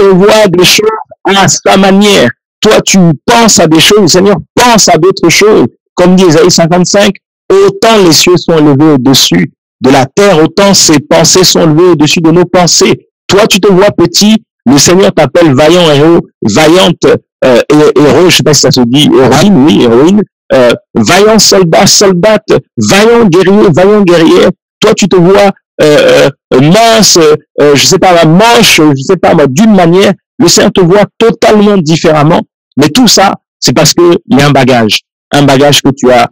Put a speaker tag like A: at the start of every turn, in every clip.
A: prévoit des choses à sa manière. Toi, tu penses à des choses, le Seigneur pense à d'autres choses. Comme dit Ésaïe 55, autant les cieux sont élevés au-dessus de la terre, autant ses pensées sont élevées au-dessus de nos pensées. Toi, tu te vois petit, le Seigneur t'appelle vaillant héros, vaillante héros, je sais pas si ça se dit, héroïne, oui, héroïne, vaillant soldat, soldate, vaillant guerrier. Toi, tu te vois mince, je sais pas, moche, je sais pas, d'une manière, le Seigneur te voit totalement différemment. Mais tout ça, c'est parce que il y a un bagage que tu as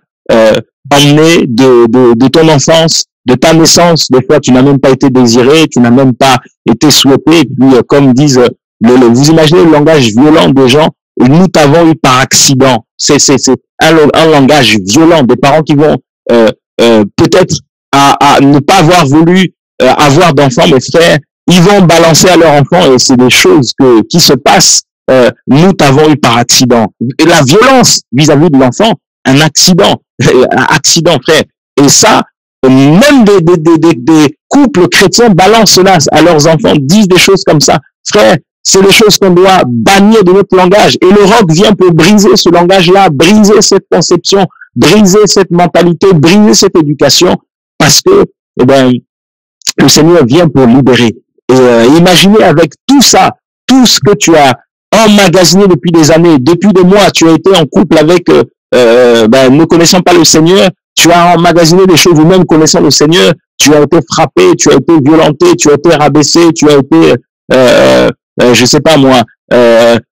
A: emmené de ton enfance, de ta naissance. Des fois, tu n'as même pas été désiré, tu n'as même pas été souhaité. Et puis, comme disent, vous imaginez le langage violent des gens, nous t'avons eu par accident. C'est un langage violent des parents qui vont peut-être à ne pas avoir voulu avoir d'enfants, mais frères, ils vont balancer à leur enfant et c'est des choses qui se passent. Nous t'avons eu par accident. Et la violence vis-à-vis de l'enfant, un accident, frère. Et ça, même des couples chrétiens balancent cela à leurs enfants, disent des choses comme ça. Frère, c'est des choses qu'on doit bannir de notre langage. Et le roc vient pour briser ce langage-là, briser cette conception, briser cette mentalité, briser cette éducation, parce que, le Seigneur vient pour libérer. Et imaginez avec tout ça, tout ce que tu as emmagasiné depuis des années, depuis des mois, tu as été en couple avec, ne connaissant pas le Seigneur, tu as emmagasiné des choses, ou même connaissant le Seigneur, tu as été frappé, tu as été violenté, tu as été rabaissé, tu as été, je sais pas moi,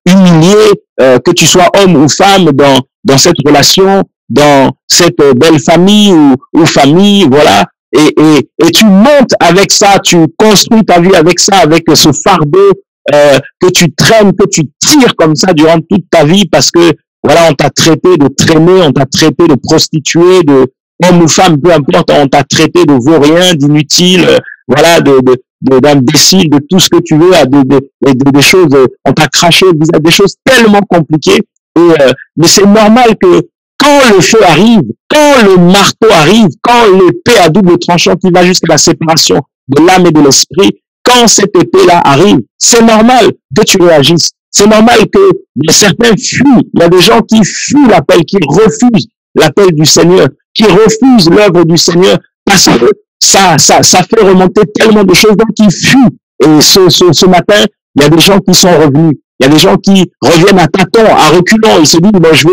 A: humilié, que tu sois homme ou femme dans cette relation, dans cette belle famille ou famille, voilà. Et tu montes avec ça, tu construis ta vie avec ça, avec ce fardeau que tu traînes, que tu tires comme ça durant toute ta vie parce que voilà, on t'a traité de traîner, on t'a traité de prostituée, de homme ou femme, peu importe, on t'a traité de vaurien, d'inutile, voilà, d'imbécile, de tout ce que tu veux, des choses, on t'a craché, des choses tellement compliquées. Mais c'est normal que quand le feu arrive, quand le marteau arrive, quand l'épée à double tranchant qui va jusqu'à la séparation de l'âme et de l'esprit, quand cette épée-là arrive, c'est normal que tu réagisses. C'est normal que certains fuient. Il y a des gens qui fuient l'appel, qui refusent l'appel du Seigneur, qui refusent l'œuvre du Seigneur parce que ça fait remonter tellement de choses, donc ils fuient. Et ce matin, il y a des gens qui sont revenus. Il y a des gens qui reviennent à tâtons, à reculons. Ils se disent, bon, je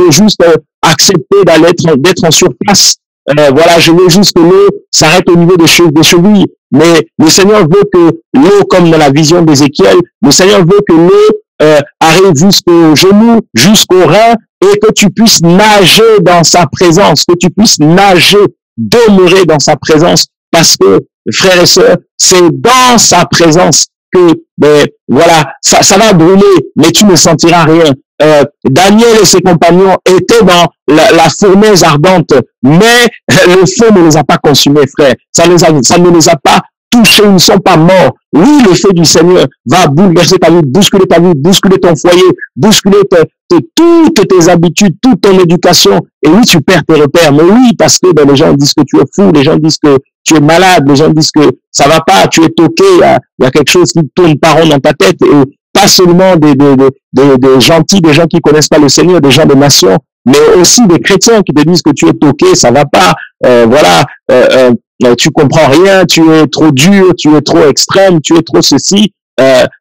A: veux juste accepter d'être en surface. Voilà, je veux juste que l'eau s'arrête au niveau des chevilles. Mais le Seigneur veut que l'eau, comme dans la vision d'Ézéchiel, le Seigneur veut que l'eau arrive jusqu'aux genoux, jusqu'aux reins, et que tu puisses nager dans sa présence, que tu puisses nager, demeurer dans sa présence, parce que, frères et sœurs, c'est dans sa présence que, voilà, ça va brûler, mais tu ne sentiras rien. Daniel et ses compagnons étaient dans la fournaise ardente, mais le feu ne les a pas consumés, frère. Ça ne les a pas touchés, ils ne sont pas morts. Oui, le feu du Seigneur va bouleverser ta vie, bousculer ton foyer, bousculer toutes tes habitudes, toute ton éducation. Et oui, tu perds tes repères. Mais oui, parce que les gens disent que tu es fou, les gens disent que tu es malade, les gens disent que ça va pas, tu es toqué, il y a quelque chose qui tourne pas rond dans ta tête. Et pas seulement des gentils, des gens qui connaissent pas le Seigneur, des gens de nation, mais aussi des chrétiens qui te disent que tu es toqué, ça va pas, voilà, tu comprends rien, tu es trop dur, tu es trop extrême, tu es trop ceci,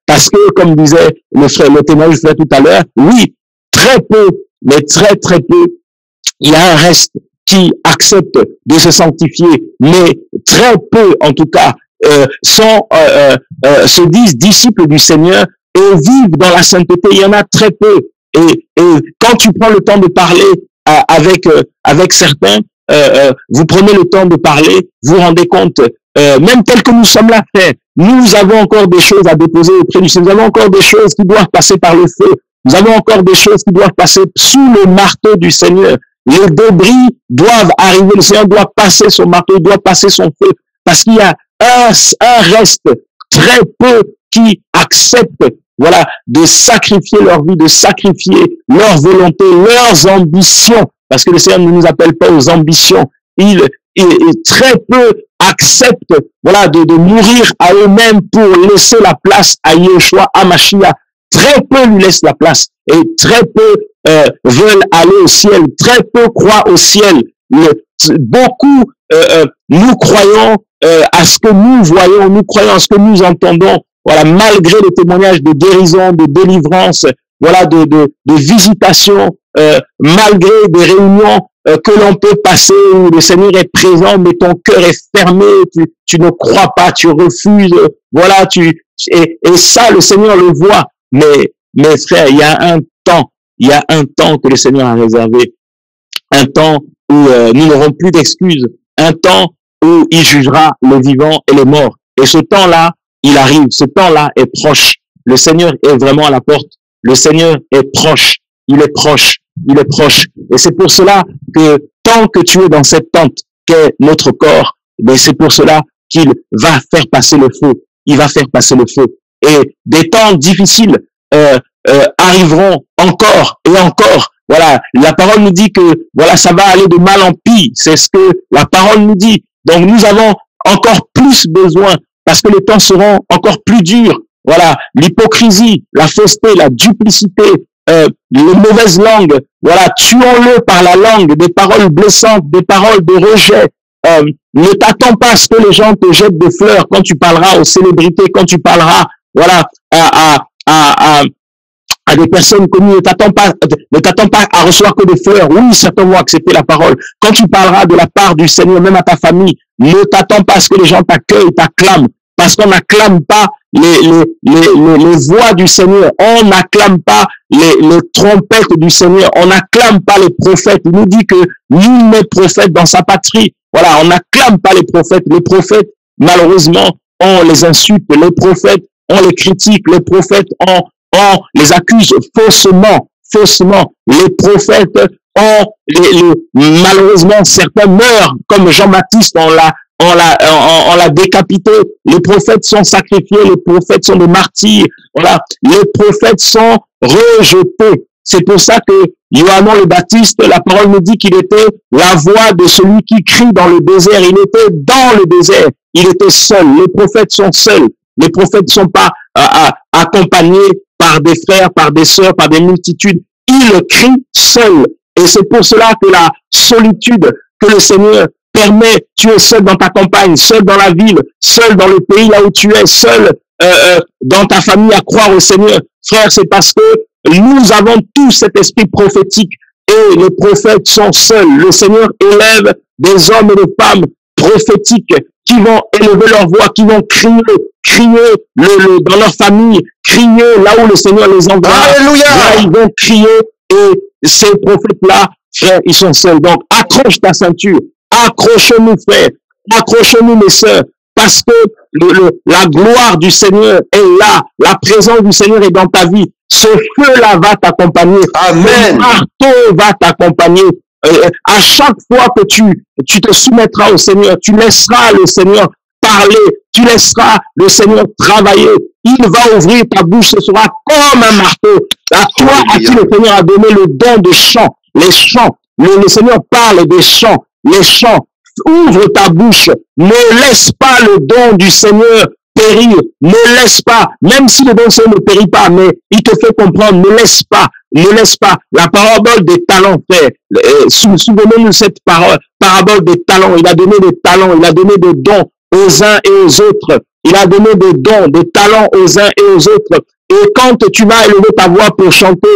A: parce que, comme disait le témoin je faisais tout à l'heure, oui, très peu, mais très très peu, il y a un reste qui accepte de se sanctifier, mais très peu, en tout cas, se disent disciples du Seigneur et vivent dans la sainteté. Il y en a très peu. Et quand tu prends le temps de parler avec certains, vous prenez le temps de parler, vous vous rendez compte, même tel que nous sommes là, frère, nous avons encore des choses à déposer auprès du Seigneur. Nous avons encore des choses qui doivent passer par le feu. Nous avons encore des choses qui doivent passer sous le marteau du Seigneur. Les débris doivent arriver. Le Seigneur doit passer son marteau, il doit passer son feu. Parce qu'il y a un reste très peu qui acceptent, voilà, de sacrifier leur vie, de sacrifier leur volonté, leurs ambitions. Parce que le Seigneur ne nous appelle pas aux ambitions. Il très peu acceptent, voilà, de mourir à eux-mêmes pour laisser la place à Yeshua HaMashiach. Très peu lui laissent la place et très peu veulent aller au ciel, très peu croient au ciel. Beaucoup nous croyons à ce que nous voyons, nous croyons à ce que nous entendons. Voilà, malgré les témoignages de guérison, de délivrance, voilà, de visitation, malgré des réunions que l'on peut passer où le Seigneur est présent, mais ton cœur est fermé, tu ne crois pas, tu refuses, voilà, et ça, le Seigneur le voit. Mais frère, il y a un temps que le Seigneur a réservé, un temps où nous n'aurons plus d'excuses, un temps où il jugera les vivants et les morts. Et ce temps-là, il arrive, ce temps-là est proche. Le Seigneur est vraiment à la porte. Le Seigneur est proche. Il est proche. Il est proche. Et c'est pour cela que tant que tu es dans cette tente qu'est notre corps, mais c'est pour cela qu'il va faire passer le feu. Il va faire passer le feu. Et des temps difficiles arriveront encore et encore. Voilà, la parole nous dit que voilà, ça va aller de mal en pis. C'est ce que la parole nous dit. Donc nous avons encore plus besoin parce que les temps seront encore plus durs. Voilà, l'hypocrisie, la fausseté, la duplicité, les mauvaises langues. Voilà, tuons-le par la langue, des paroles blessantes, des paroles de rejet. Ne t'attends pas à ce que les gens te jettent des fleurs quand tu parleras aux célébrités, quand tu parleras, voilà, à des personnes connues. Ne t'attends pas à recevoir que des fleurs. Oui, certains vont accepter la parole. Quand tu parleras de la part du Seigneur, même à ta famille, ne t'attends pas à ce que les gens t'accueillent, t'acclament, parce qu'on n'acclame pas les voix du Seigneur. On n'acclame pas les trompettes du Seigneur. On n'acclame pas les prophètes. Il nous dit que nul n'est prophète dans sa patrie. Voilà, on n'acclame pas les prophètes. Les prophètes, malheureusement, on les insulte. Les prophètes, on les critique. Les prophètes, on les accuse faussement. Les prophètes, malheureusement, certains meurent, comme Jean-Baptiste, on l'a décapité. Les prophètes sont sacrifiés, les prophètes sont des martyrs. Voilà, les prophètes sont rejetés. C'est pour ça que Yoann le Baptiste, la parole nous dit qu'il était la voix de celui qui crie dans le désert. Il était dans le désert. Il était seul. Les prophètes sont seuls. Les prophètes ne sont pas accompagnés par des frères, par des sœurs, par des multitudes. Ils crient seuls. Et c'est pour cela que la solitude que le Seigneur permet, tu es seul dans ta campagne, seul dans la ville, seul dans le pays là où tu es, seul dans ta famille à croire au Seigneur. Frère, c'est parce que nous avons tous cet esprit prophétique et les prophètes sont seuls. Le Seigneur élève des hommes et des femmes prophétiques qui vont élever leur voix, qui vont crier dans leur famille, crier là où le Seigneur les envoie. Alléluia! Là, ils vont crier et ces prophètes-là, frère, ils sont seuls. Donc, accroche ta ceinture. Accrochez-nous, frères. Accrochez-nous, mes sœurs. Parce que la gloire du Seigneur est là. La présence du Seigneur est dans ta vie. Ce feu-là va t'accompagner. Amen. Le marteau va t'accompagner. À chaque fois que tu te soumettras au Seigneur, tu laisseras le Seigneur parler, tu laisseras le Seigneur travailler. Il va ouvrir ta bouche, ce sera comme un marteau. À toi, à qui le Seigneur a donné le don de chant, les chants. Le Seigneur parle des chants, les chants. Ouvre ta bouche. Ne laisse pas le don du Seigneur périr. Ne laisse pas, même si le don du Seigneur ne périt pas, mais il te fait comprendre, ne laisse pas. Ne laisse pas la parabole des talents, frère. Souvenez-nous de cette parabole des talents. Il a donné des talents, il a donné des dons aux uns et aux autres. Il a donné des dons, des talents aux uns et aux autres. Et quand tu vas élever ta voix pour chanter,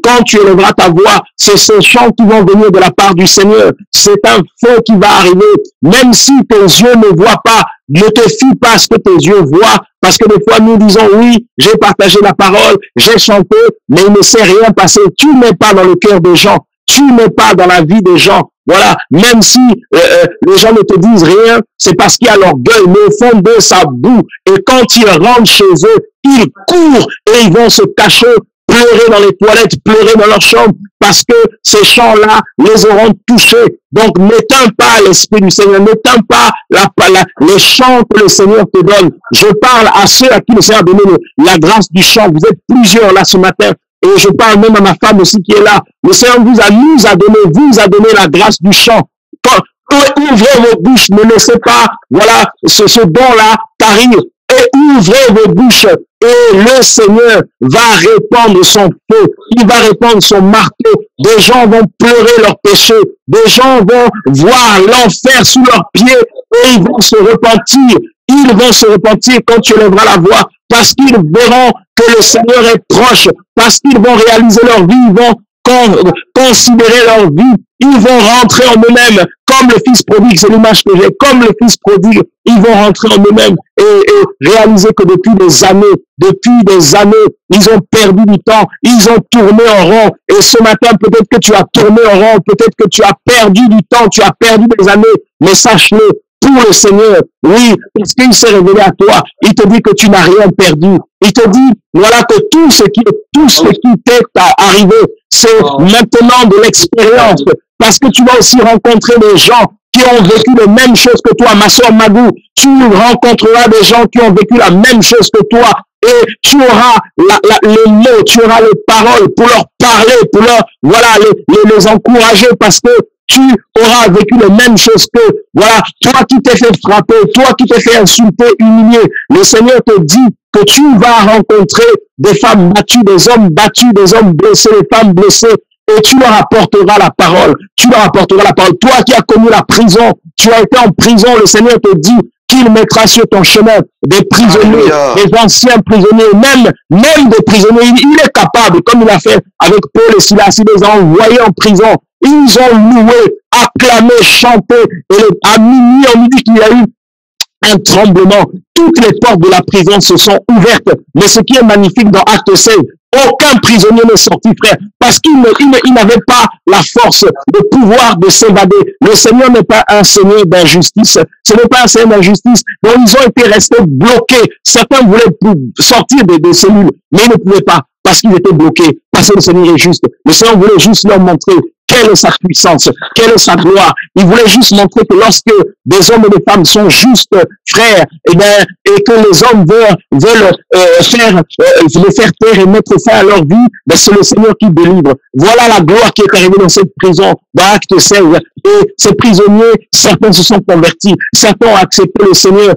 A: quand tu élèveras ta voix, c'est ces chants qui vont venir de la part du Seigneur. C'est un feu qui va arriver. Même si tes yeux ne voient pas, ne te fie pas à ce que tes yeux voient. Parce que des fois, nous disons, oui, j'ai partagé la parole, j'ai chanté, mais il ne s'est rien passé. Tu n'es pas dans le cœur des gens. Tu n'es pas dans la vie des gens. Voilà. Même si les gens ne te disent rien, c'est parce qu'il y a l'orgueil. Mais au fond d'eux, ça boue. Et quand ils rentrent chez eux, ils courent et ils vont se cacher, pleurer dans les toilettes, pleurer dans leur chambre, parce que ces chants-là les auront touchés. Donc, n'éteins pas l'Esprit du Seigneur, n'éteins pas les chants que le Seigneur te donne. Je parle à ceux à qui le Seigneur a donné la grâce du chant. Vous êtes plusieurs là ce matin. Et je parle même à ma femme aussi qui est là. Le Seigneur vous a donné la grâce du chant. Ouvrez vos bouches, ne laissez pas, voilà, ce don-là tarir. Et ouvrez vos bouches, et le Seigneur va répandre son feu, il va répandre son marteau. Des gens vont pleurer leurs péchés, des gens vont voir l'enfer sous leurs pieds, et ils vont se repentir. Ils vont se repentir quand tu lèveras la voix, parce qu'ils verront que le Seigneur est proche, parce qu'ils vont réaliser leur vie, ils vont considérer leur vie, ils vont rentrer en eux-mêmes, comme le fils prodigue, c'est l'image que j'ai, comme le fils prodigue, ils vont rentrer en eux-mêmes et réaliser que depuis des années, ils ont perdu du temps, ils ont tourné en rond, et ce matin, peut-être que tu as tourné en rond, peut-être que tu as perdu du temps, tu as perdu des années, mais sache-le, pour le Seigneur, oui, parce qu'il s'est révélé à toi, il te dit que tu n'as rien perdu, il te dit, voilà, que tout ce qui t'est arrivé, c'est maintenant de l'expérience, parce que tu vas aussi rencontrer des gens qui ont vécu les mêmes choses que toi, ma soeur Magou, tu rencontreras des gens qui ont vécu la même chose que toi, et tu auras les mots, tu auras les paroles pour leur parler, pour leur, voilà, les encourager, parce que tu auras vécu les mêmes choses que, voilà, toi qui t'es fait frapper, toi qui t'es fait insulter, humilier, le Seigneur te dit que tu vas rencontrer des femmes battues, des hommes blessés, des femmes blessées, et tu leur apporteras la parole. Tu leur apporteras la parole. Toi qui as connu la prison, tu as été en prison, le Seigneur te dit qu'il mettra sur ton chemin des prisonniers, des anciens prisonniers, même des prisonniers. Il est capable, comme il a fait avec Paul et Silas, il les a envoyés en prison. Ils ont loué, acclamé, chanté, et à minuit, on nous dit qu'il y a eu un tremblement. Toutes les portes de la prison se sont ouvertes. Mais ce qui est magnifique dans Acte 16, aucun prisonnier n'est sorti, frère, parce qu'il n'avait pas la force, le pouvoir de s'évader. Le Seigneur n'est pas un Seigneur d'injustice. Ce n'est pas un Seigneur d'injustice. Donc, ils ont été restés bloqués. Certains voulaient sortir des cellules, mais ils ne pouvaient pas, parce qu'ils étaient bloqués, parce que le Seigneur est juste. Le Seigneur voulait juste leur montrer quelle est sa puissance, quelle est sa gloire. Il voulait juste montrer que lorsque des hommes et des femmes sont justes frères, et que les hommes veulent les faire taire et mettre fin à leur vie, c'est le Seigneur qui délivre. Voilà la gloire qui est arrivée dans cette prison, dans Acte 16. Et ces prisonniers, certains se sont convertis, certains ont accepté le Seigneur.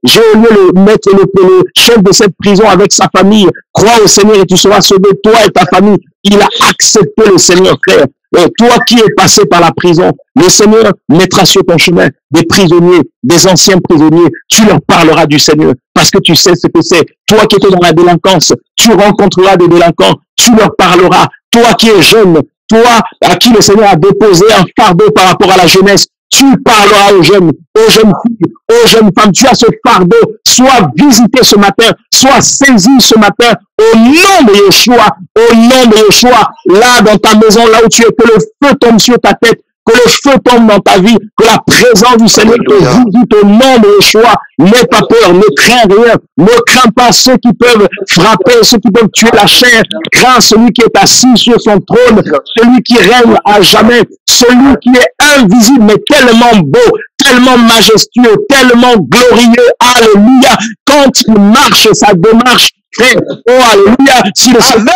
A: Géolieu, le chef de cette prison avec sa famille, crois au Seigneur et tu seras sauvé, toi et ta famille. Il a accepté le Seigneur, frère. Et toi qui es passé par la prison, le Seigneur mettra sur ton chemin des prisonniers, des anciens prisonniers. Tu leur parleras du Seigneur parce que tu sais ce que c'est. Toi qui étais dans la délinquance, tu rencontreras des délinquants, tu leur parleras. Toi qui es jeune, toi à qui le Seigneur a déposé un fardeau par rapport à la jeunesse, tu parleras aux jeunes filles, aux jeunes femmes. Tu as ce fardeau. Sois visité ce matin, sois saisi ce matin au nom de Yeshua, au nom de Yeshua. Là, dans ta maison, là où tu es, que le feu tombe sur ta tête, que le feu tombe dans ta vie, que la présence du Seigneur te visite au nom de Yeshua. N'aie pas peur, ne crains rien, ne crains pas ceux qui peuvent frapper, ceux qui peuvent tuer la chair. Crains celui qui est assis sur son trône, celui qui règne à jamais, celui qui est invisible mais tellement beau, tellement majestueux, tellement glorieux. Alléluia. Quand il marche, sa démarche, frère, oh alléluia, si le Seigneur,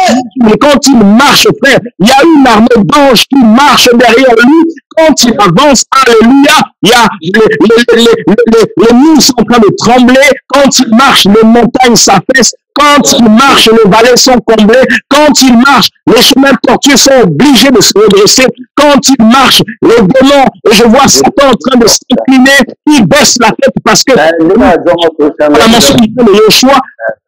A: mais quand il marche, frère, il y a une armée d'anges qui marche derrière lui. Quand il avance, alléluia, il y a les murs sont en train de trembler. Quand il marche, les montagnes s'affaissent. Quand il marche, les vallées sont comblées. Quand il marche, les chemins tortueux sont obligés de se redresser. Quand il marche, les démons, et je vois Satan en train de s'incliner, il baisse la tête parce que la mention de Yeshua,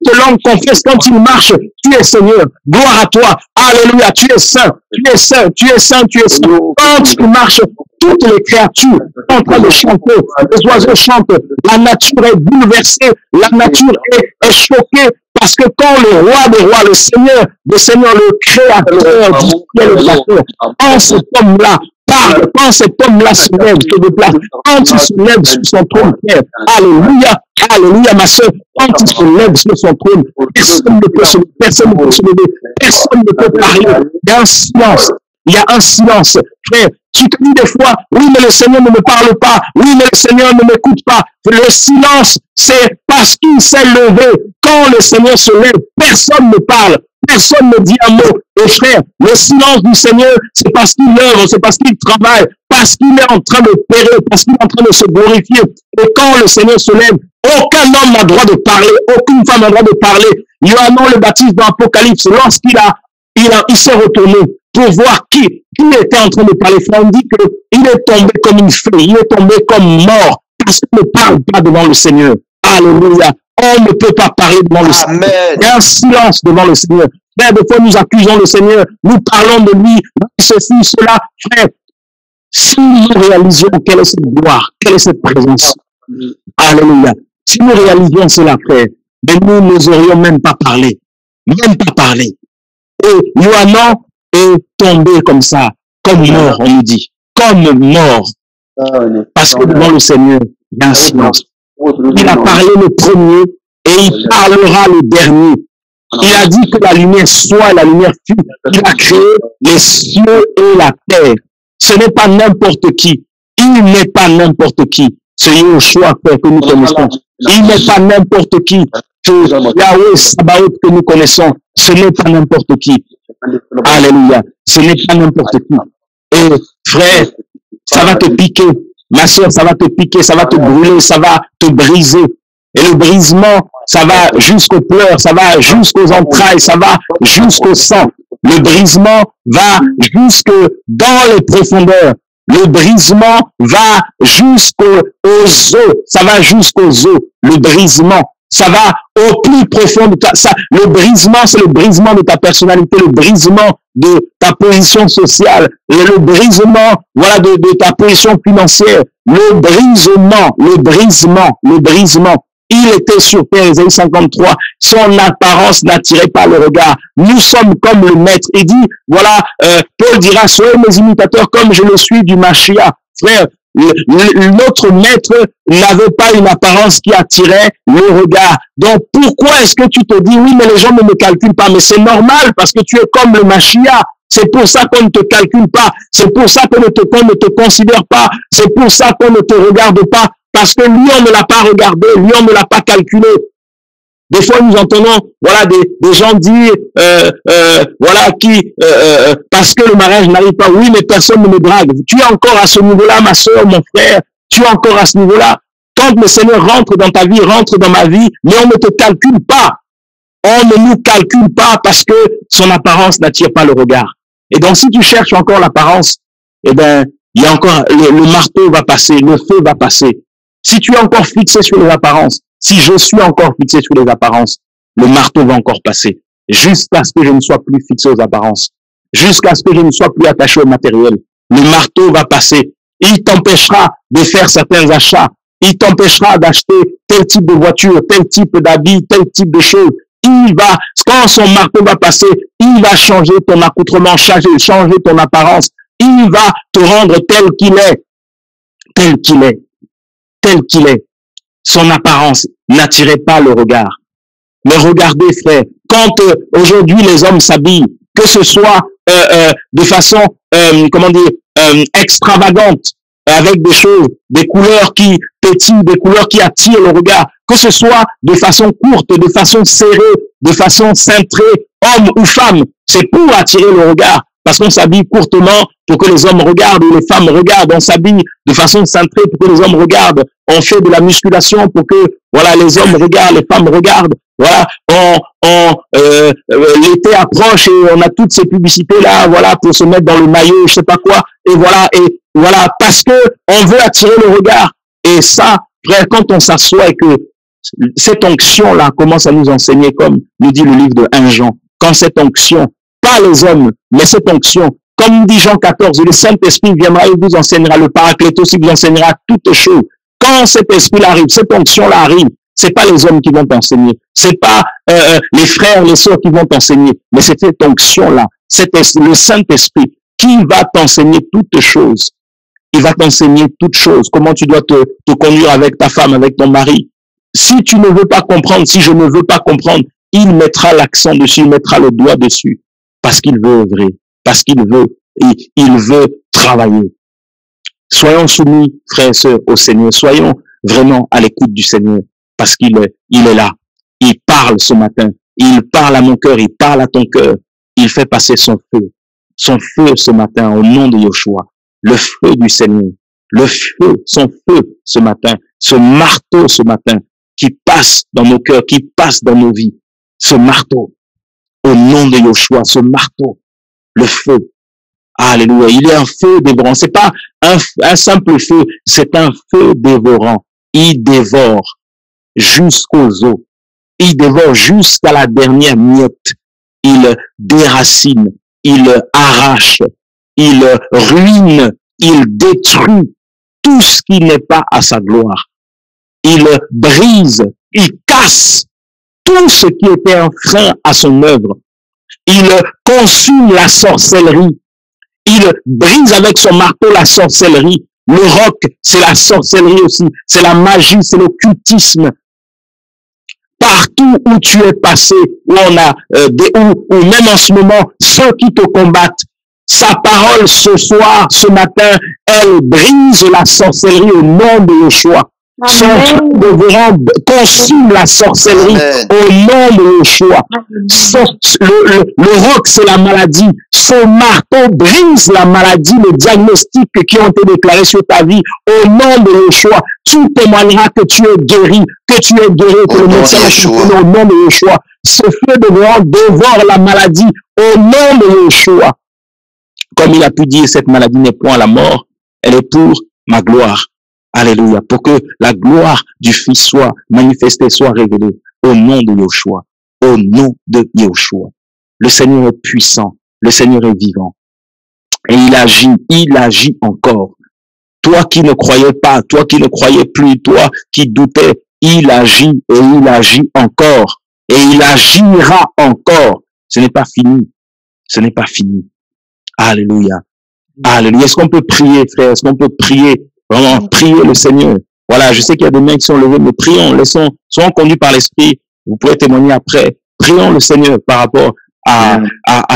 A: que l'homme confesse quand il marche, tu es Seigneur. Gloire à toi. Alléluia. Tu es saint. Tu es saint. Tu es saint. Tu es saint. Quand il marche, toutes les créatures sont en train de chanter. Les oiseaux chantent. La nature est bouleversée. La nature est choquée. Parce que quand le roi des rois, le Seigneur, le créateur du ciel et de la terre, quand cet homme-là parle, quand cet homme-là se lève, se déplace, quand il se lève sur son trône, frère, alléluia, alléluia, ma soeur, quand il se lève sur son trône, personne ne peut se lever, personne ne peut parler, il y a un silence. Il y a un silence, frère. Tu te dis des fois, oui, mais le Seigneur ne me parle pas. Oui, mais le Seigneur ne m'écoute pas. Le silence, c'est parce qu'il s'est levé. Quand le Seigneur se lève, personne ne parle. Personne ne dit un mot. Et frère, le silence du Seigneur, c'est parce qu'il œuvre, c'est parce qu'il travaille. parce qu'il est en train de périr, parce qu'il est en train de se glorifier. Et quand le Seigneur se lève, aucun homme n'a droit de parler, aucune femme n'a droit de parler. Yohanan le Baptiste dans l'Apocalypse, lorsqu'il il s'est retourné pour voir qui était en train de parler. On dit qu'il est tombé comme une feuille, il est tombé comme mort, parce qu'il ne parle pas devant le Seigneur. Alléluia. On ne peut pas parler devant le Seigneur. Il y a un silence devant le Seigneur. Frère, des fois nous accusons le Seigneur, nous parlons de lui, ceci, cela. Frère, si nous réalisions quelle est cette gloire, quelle est cette présence. Alléluia. Si nous réalisions cela, frère, mais nous n'oserions même pas parler. Même pas parler. Et Yohanan est tombé comme ça, comme mort, on nous dit. Comme mort. Parce que devant le Seigneur, il y a un silence. Il a parlé le premier et il parlera le dernier. Il a dit que la lumière soit, la lumière fut. Il a créé les cieux et la terre. Ce n'est pas n'importe qui. Il n'est pas n'importe qui. Ce Yoshua que nous connaissons. Il n'est pas n'importe qui. Que Yahweh Sabaoth que nous connaissons. Ce n'est pas n'importe qui. Alléluia. Ce n'est pas n'importe qui. Et frère, ça va te piquer. Ma soeur, ça va te piquer, ça va te brûler, ça va te briser. Et le brisement, ça va jusqu'aux pleurs, ça va jusqu'aux entrailles, ça va jusqu'au sang. Le brisement va jusque dans les profondeurs. Le brisement va jusqu'aux os. Ça va jusqu'aux os. Le brisement, ça va au plus profond de ta... le brisement, c'est le brisement de ta personnalité, le brisement de ta position sociale, le brisement, voilà, de ta position financière. Le brisement. Il était sur terre, Ésaïe 53, son apparence n'attirait pas le regard. Nous sommes comme le maître. Il dit, voilà, Paul dira, soyez mes imitateurs comme je le suis du Mashiach. Frère, notre maître n'avait pas une apparence qui attirait le regard. Donc, pourquoi est-ce que tu te dis, oui, mais les gens ne me calculent pas? Mais c'est normal parce que tu es comme le Mashiach. C'est pour ça qu'on ne te calcule pas. C'est pour ça qu'on ne te considère pas. C'est pour ça qu'on ne te regarde pas. Parce que lui, on ne l'a pas regardé. Lui, on ne l'a pas calculé. Des fois, nous entendons, voilà, des gens dire, voilà, parce que le mariage n'arrive pas. Oui, mais personne ne me drague. Tu es encore à ce niveau-là, ma soeur, mon frère. Tu es encore à ce niveau-là. Quand le Seigneur rentre dans ta vie, rentre dans ma vie, mais on ne te calcule pas. On ne nous calcule pas parce que son apparence n'attire pas le regard. Et donc, si tu cherches encore l'apparence, eh ben, il y a encore, le marteau va passer, le feu va passer. Si tu es encore fixé sur les apparences, si je suis encore fixé sur les apparences, le marteau va encore passer. Jusqu'à ce que je ne sois plus fixé aux apparences. Jusqu'à ce que je ne sois plus attaché au matériel. Le marteau va passer. Il t'empêchera de faire certains achats. Il t'empêchera d'acheter tel type de voiture, tel type d'habit, tel type de choses. Il va, quand son marteau va passer, il va changer ton accoutrement, changer ton apparence. Il va te rendre tel qu'il est. Tel qu'il est. Tel qu'il est. Son apparence n'attirait pas le regard. Mais regardez, frère, quand aujourd'hui les hommes s'habillent, que ce soit de façon, extravagante, avec des choses, des couleurs qui pétillent, des couleurs qui attirent le regard, que ce soit de façon courte, de façon serrée, de façon cintrée, homme ou femme, c'est pour attirer le regard. Parce qu'on s'habille courtement pour que les hommes regardent ou les femmes regardent. On s'habille de façon cintrée pour que les hommes regardent. On fait de la musculation pour que, voilà, les hommes regardent, les femmes regardent. Voilà, l'été approche et on a toutes ces publicités là, voilà, pour se mettre dans le maillot, je sais pas quoi. Et voilà, parce que on veut attirer le regard. Et ça, frère, quand on s'assoit et que cette onction là commence à nous enseigner, comme nous dit le livre de 1 Jean, quand cette onction, pas les hommes, mais cette onction, comme dit Jean 14, le Saint-Esprit viendra et vous enseignera, le Paraclétos aussi vous enseignera toutes choses. Quand cet esprit arrive, cette onction-là arrive, c'est pas les hommes qui vont t'enseigner, c'est pas les frères, les sœurs qui vont t'enseigner, mais c'est cette onction-là, le Saint-Esprit qui va t'enseigner toutes choses. Il va t'enseigner toutes choses, comment tu dois te conduire avec ta femme, avec ton mari. Si tu ne veux pas comprendre, si je ne veux pas comprendre, il mettra l'accent dessus, il mettra le doigt dessus. Parce qu'il veut œuvrer, parce qu'il veut travailler. Soyons soumis, frères et sœurs, au Seigneur. Soyons vraiment à l'écoute du Seigneur, parce qu'il est là. Il parle ce matin. Il parle à mon cœur, il parle à ton cœur. Il fait passer son feu ce matin au nom de Yoshua. le feu du Seigneur, le feu, son feu ce matin, ce marteau ce matin qui passe dans nos cœurs, qui passe dans nos vies, ce marteau, au nom de Yeshua, ce marteau, le feu. Alléluia. Il est un feu dévorant. C'est pas un simple feu, c'est un feu dévorant. Il dévore jusqu'aux os. Il dévore jusqu'à la dernière miette. Il déracine, il arrache, il ruine, il détruit tout ce qui n'est pas à sa gloire. Il brise, il casse tout ce qui était un frein à son œuvre. Il consume la sorcellerie. Il brise avec son marteau la sorcellerie. Le roc, c'est la sorcellerie aussi. C'est la magie, c'est l'occultisme. Partout où tu es passé, où on a ou même en ce moment, ceux qui te combattent, sa parole ce soir, ce matin, elle brise la sorcellerie au nom de Yeshua. Son feu dévorant consume la sorcellerie au nom de Yeshua. Le roc, c'est la maladie. Son marteau brise la maladie, les diagnostics qui ont été déclarés sur ta vie au nom de Yeshua. Tu témoigneras que tu es guéri, que le médecin a au nom de Yeshua. Ce feu dévorant dévore la maladie au nom de Yeshua. Comme il a pu dire, cette maladie n'est point la mort, elle est pour ma gloire. Alléluia. Pour que la gloire du Fils soit manifestée, soit révélée au nom de Yeshua. Au nom de Yeshua. Le Seigneur est puissant. Le Seigneur est vivant. Et il agit encore. Toi qui ne croyais pas, toi qui ne croyais plus, toi qui doutais, il agit et il agit encore. Et il agira encore. Ce n'est pas fini. Ce n'est pas fini. Alléluia. Alléluia. Est-ce qu'on peut prier, frère? Est-ce qu'on peut prier? Vraiment, prier le Seigneur. Voilà, je sais qu'il y a des mains qui sont levées, mais prions, soyons conduits par l'Esprit. Vous pouvez témoigner après. Prions le Seigneur par rapport à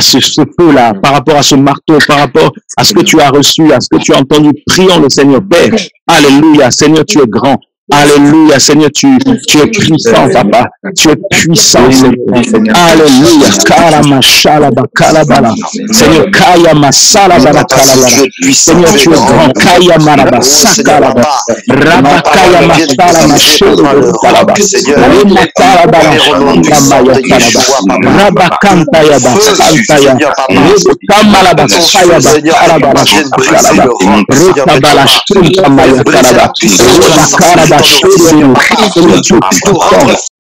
A: ce feu-là, par rapport à ce marteau, par rapport à ce que tu as reçu, à ce que tu as entendu. Prions le Seigneur. Père, alléluia. Seigneur, tu es grand. Alléluia, Seigneur, tu es puissant, papa. Tu es puissant, Seigneur. Alléluia. Seigneur, Kaya Masala Barakalabara. Seigneur, tu es grand. Kaya Maraba Sakalaba. Rabakaya Masala Machelo Kalaba. Remakala Barashanda Maya Kalaba. Rabakanta Yaba Santaya. Rekamala Basaya Bakalaba. Rekabala Shunta Maya Kalaba. Remakala Seigneur, tu es puissant.